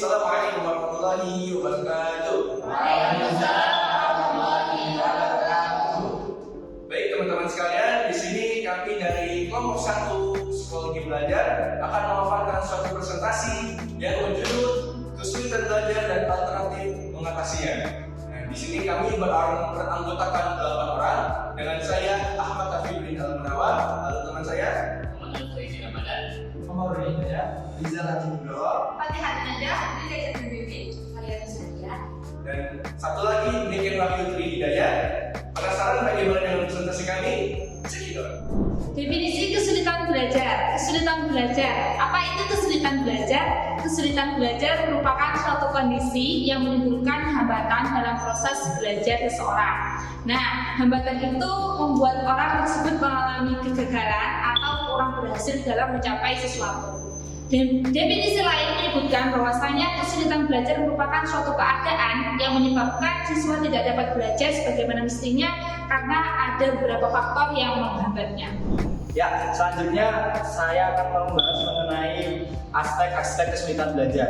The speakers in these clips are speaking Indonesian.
Assalamualaikum warahmatullahi wabarakatuh. Baik teman-teman sekalian, di sini kami dari kelompok 1 Psikologi Belajar akan memaparkan suatu presentasi yang berjudul Kesulitan Belajar dan Alternatif Mengatasinya. Nah, di sini kami beranggotakan 8 orang dengan saya Ahmad Tafidin Al-Munawar, lalu teman saya Omarudin Naja, Rizal Ajibullah, Fatihah Naja, Rizal Ajibullah, Mariana Sadia, dan satu lagi Niken Wahyu Tri Hidayat. Penasaran bagaimana dengan presentasi kami? Cekidot. Definisi kesulitan belajar. Kesulitan belajar. Apa itu kesulitan belajar? Kesulitan belajar merupakan suatu kondisi yang menimbulkan hambatan dalam proses belajar seseorang. Nah, hambatan itu membuat orang tersebut mengalami kegagalan atau kurang berhasil dalam mencapai sesuatu. Definisi lain menyebutkan bahwasanya kesulitan belajar merupakan suatu keadaan yang menyebabkan siswa tidak dapat belajar sebagaimana mestinya karena ada beberapa faktor yang menghambatnya. Ya, selanjutnya saya akan membahas mengenai aspek-aspek kesulitan belajar.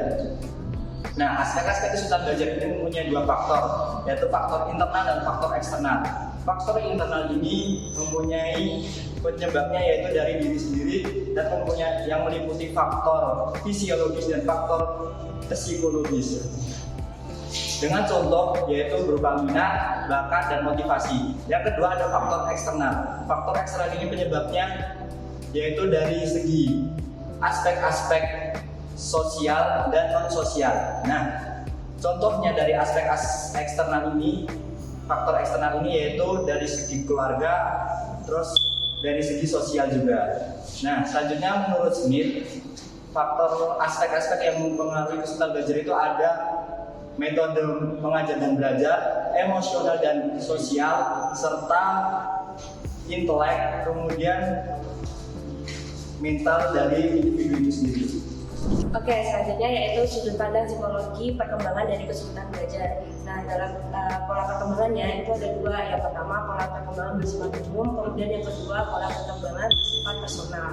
Nah, aspek-aspek kesulitan belajar ini mempunyai 2 faktor, yaitu faktor internal dan faktor eksternal. Faktor internal ini mempunyai penyebabnya yaitu dari diri sendiri dan mempunyai yang meliputi faktor fisiologis dan faktor psikologis. Dengan contoh yaitu berupa minat, bakat, dan motivasi. Yang kedua ada faktor eksternal. Faktor eksternal ini penyebabnya yaitu dari segi aspek-aspek sosial dan non-sosial. Nah, contohnya dari aspek eksternal ini, faktor eksternal ini yaitu dari segi keluarga, terus dari segi sosial juga. Nah, selanjutnya menurut Smith, faktor aspek-aspek yang mempengaruhi kesulitan belajar itu ada metode mengajar dan belajar, emosional dan sosial, serta intelek, kemudian mental dari individu itu sendiri. Oke, selanjutnya yaitu sudut pandang psikologi perkembangan dari kesulitan belajar. Nah, dalam pola perkembangannya itu ada 2. Yang pertama pola perkembangan bersifat umum, kemudian yang kedua pola perkembangan bersifat personal.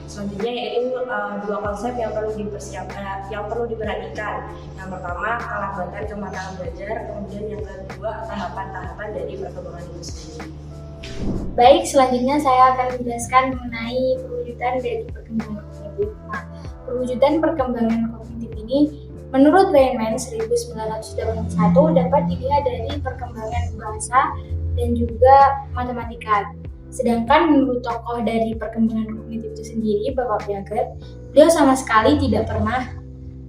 Selanjutnya yaitu 2 konsep yang perlu dipersiapkan, yang perlu diperhatikan. Yang pertama kelambatan kematangan belajar, kemudian yang kedua tahapan-tahapan dari perkembangan itu sendiri. Baik, selanjutnya saya akan menjelaskan mengenai perwujudan dari perkembangan kognitif. Nah, perwujudan perkembangan kognitif ini menurut Feynman 1981 dapat dilihat dari perkembangan bahasa dan juga matematika. Sedangkan menurut tokoh dari perkembangan kognitif itu sendiri, Bapak Piaget, beliau sama sekali tidak pernah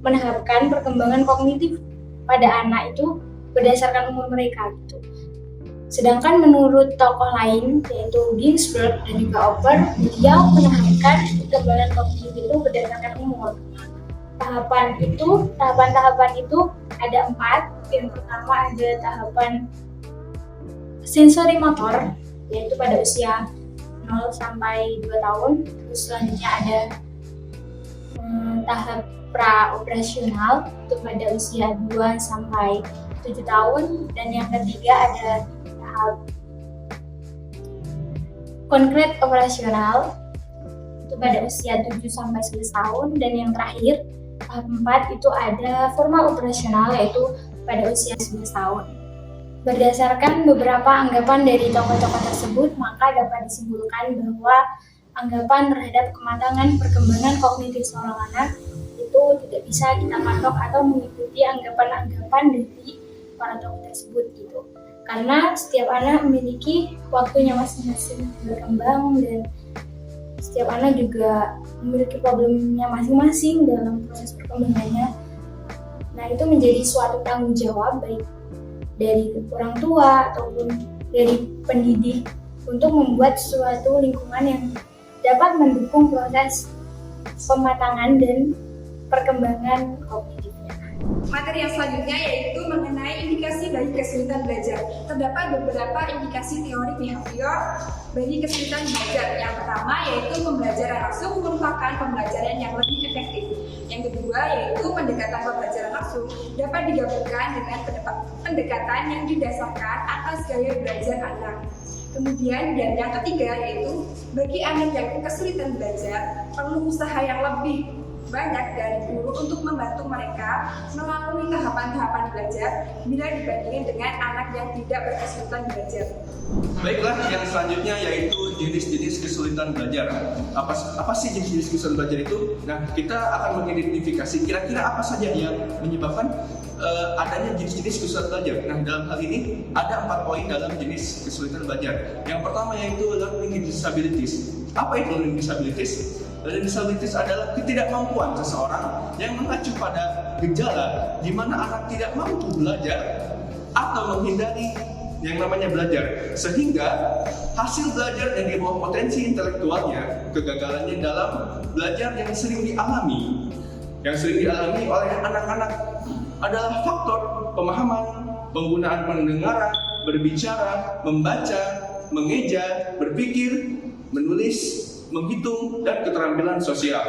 menerapkan perkembangan kognitif pada anak itu berdasarkan umur mereka gitu. Sedangkan menurut tokoh lain yaitu Ginsberg dan juga Oper, beliau menerapkan perkembangan kognitif itu berdasarkan umur. Tahapan-tahapan itu ada 4. Yang pertama ada tahapan sensori motor, yaitu pada usia 0 sampai 2 tahun. Terus selanjutnya ada tahap pra-operasional, itu pada usia 2 sampai 7 tahun. Dan yang ketiga ada tahap konkret operasional, itu pada usia 7 sampai 11 tahun. Dan yang terakhir tahap 4 itu ada formal operasional, yaitu pada usia 11 tahun. Berdasarkan beberapa anggapan dari tokoh-tokoh tersebut, maka dapat disimpulkan bahwa anggapan terhadap kematangan perkembangan kognitif seorang anak itu tidak bisa kita patok atau mengikuti anggapan-anggapan dari para tokoh tersebut gitu. Karena setiap anak memiliki waktunya masing-masing berkembang dan setiap anak juga memiliki problemnya masing-masing dalam proses perkembangannya. Nah, itu menjadi suatu tanggung jawab baik dari orang tua ataupun dari pendidik untuk membuat suatu lingkungan yang dapat mendukung proses pematangan dan perkembangan kognitifnya. Materi yang selanjutnya yaitu mengenai indikasi bagi kesulitan belajar. Terdapat beberapa indikasi teori behavior bagi kesulitan belajar. Yang pertama yaitu pembelajaran langsung merupakan pembelajaran yang lebih efektif. Yang kedua yaitu pendekatan pembelajaran langsung dapat digabungkan dengan pendekatan yang didasarkan atas gaya belajar anak. Kemudian dan yang ketiga yaitu bagi anak yang kesulitan belajar perlu usaha yang lebih banyak dari guru untuk membantu mereka melalui tahapan-tahapan belajar bila dibandingkan dengan anak yang tidak berkesulitan belajar. Baiklah, yang selanjutnya yaitu jenis-jenis kesulitan belajar. Apa sih jenis-jenis kesulitan belajar itu? Nah, kita akan mengidentifikasi kira-kira apa saja yang menyebabkan adanya jenis-jenis kesulitan belajar. Nah, dalam hal ini ada 4 poin dalam jenis kesulitan belajar. Yang pertama yaitu learning disabilities. Apa itu learning disabilities? Learning disabilities adalah ketidakmampuan seseorang yang mengacu pada gejala di mana anak tidak mampu belajar atau menghindari yang namanya belajar, sehingga hasil belajar yang di bawah potensi intelektualnya, kegagalannya dalam belajar yang sering dialami oleh anak-anak adalah faktor pemahaman, penggunaan pendengaran, berbicara, membaca, mengeja, berpikir, menulis, menghitung, dan keterampilan sosial.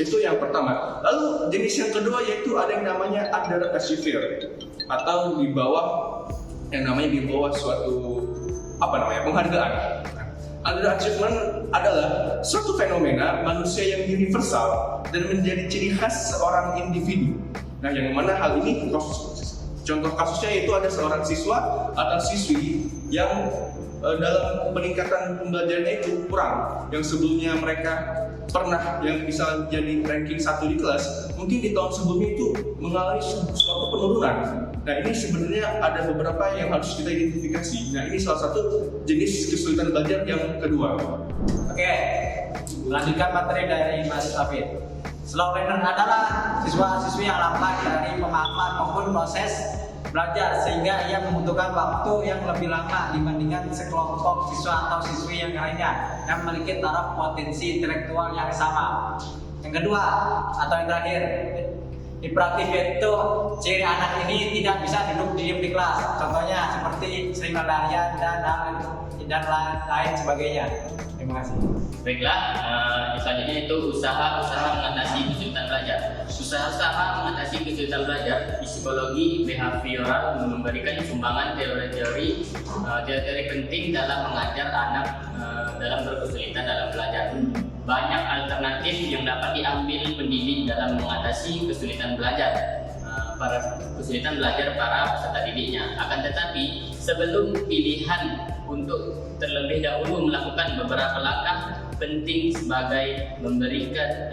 Itu yang pertama. Lalu jenis yang kedua yaitu ada yang namanya underachiever, atau di bawah suatu penghargaan. Underachievement adalah suatu fenomena manusia yang universal dan menjadi ciri khas seorang individu. Nah, yang mana hal ini contoh kasusnya yaitu ada seorang siswa atau siswi yang dalam peningkatan pembelajarannya itu kurang. Yang sebelumnya mereka pernah yang bisa jadi ranking 1 di kelas, mungkin di tahun sebelumnya itu mengalami suatu penurunan. Nah, ini sebenarnya ada beberapa yang harus kita identifikasi. Nah, ini salah satu jenis kesulitan belajar yang kedua. Oke, melanjutkan materi dari Mas Afid. Slow learner adalah siswa-siswi yang lambat dari pemahaman maupun proses belajar, sehingga ia membutuhkan waktu yang lebih lama dibandingkan sekelompok siswa atau siswi yang lainnya yang memiliki taraf potensi intelektual yang sama. Yang kedua atau yang terakhir, hiperaktif, yaitu ciri anak ini tidak bisa duduk diam di kelas. Contohnya seperti sering berlarian dan lain sebagainya. Terima kasih. Baiklah, selanjutnya itu usaha mengatasi kesulitan belajar. Usaha mengatasi kesulitan belajar di psikologi behavioral memberikan sumbangan teori-teori penting dalam mengajar anak dalam berkesulitan dalam belajar. Banyak alternatif yang dapat diambil pendidik dalam mengatasi kesulitan belajar para peserta didiknya. Akan tetapi sebelum pilihan untuk terlebih dahulu melakukan beberapa langkah penting sebagai memberikan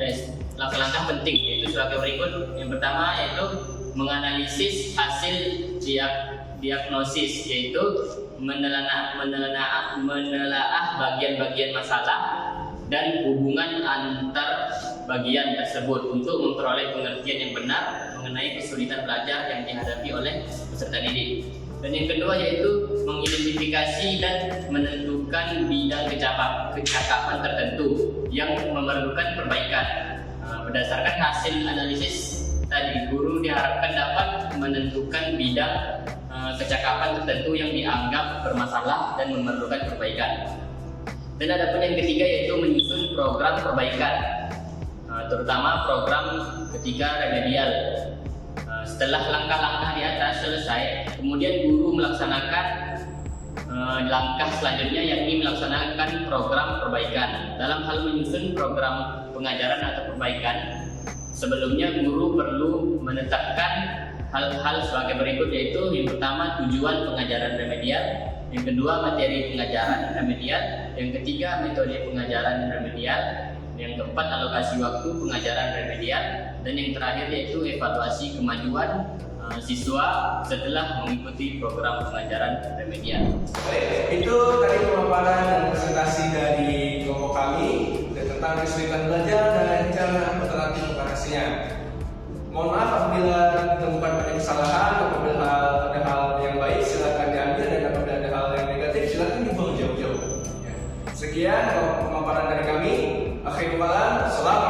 langkah-langkah penting, yaitu sebagai berikut. Yang pertama yaitu menganalisis hasil diagnosis, yaitu menelaah bagian-bagian masalah dan hubungan antar bagian tersebut untuk memperoleh pengertian yang benar mengenai kesulitan belajar yang dihadapi oleh peserta didik. Dan yang kedua yaitu mengidentifikasi dan menentukan bidang kecakapan tertentu yang memerlukan perbaikan. Berdasarkan hasil analisis tadi, guru diharapkan dapat menentukan bidang kecakapan tertentu yang dianggap bermasalah dan memerlukan perbaikan. Dan ada pun yang ketiga yaitu menyusun program perbaikan, terutama program ketiga remedial. Setelah langkah-langkah di atas selesai, kemudian guru melaksanakan langkah selanjutnya, yakni melaksanakan program perbaikan. Dalam hal menyusun program pengajaran atau perbaikan, sebelumnya guru perlu menetapkan hal-hal sebagai berikut, yaitu yang pertama tujuan pengajaran remedial, yang kedua materi pengajaran remedial, yang ketiga metode pengajaran remedial, yang keempat alokasi waktu pengajaran remedial, dan yang terakhir yaitu evaluasi kemajuan siswa setelah mengikuti program pengajaran remedial. Baik, itu tadi pemaparan dan presentasi dari kelompok kami tentang kesulitan belajar dan cara alternatif mengatasinya. Mohon maaf apabila ditemukan ada kesalahan, apabila ada hal yang baik silakan diambil, dan apabila ada hal yang negatif silakan dibuang jauh-jauh. Sekian pemaparan dari kami. Akhirul kalam, selamat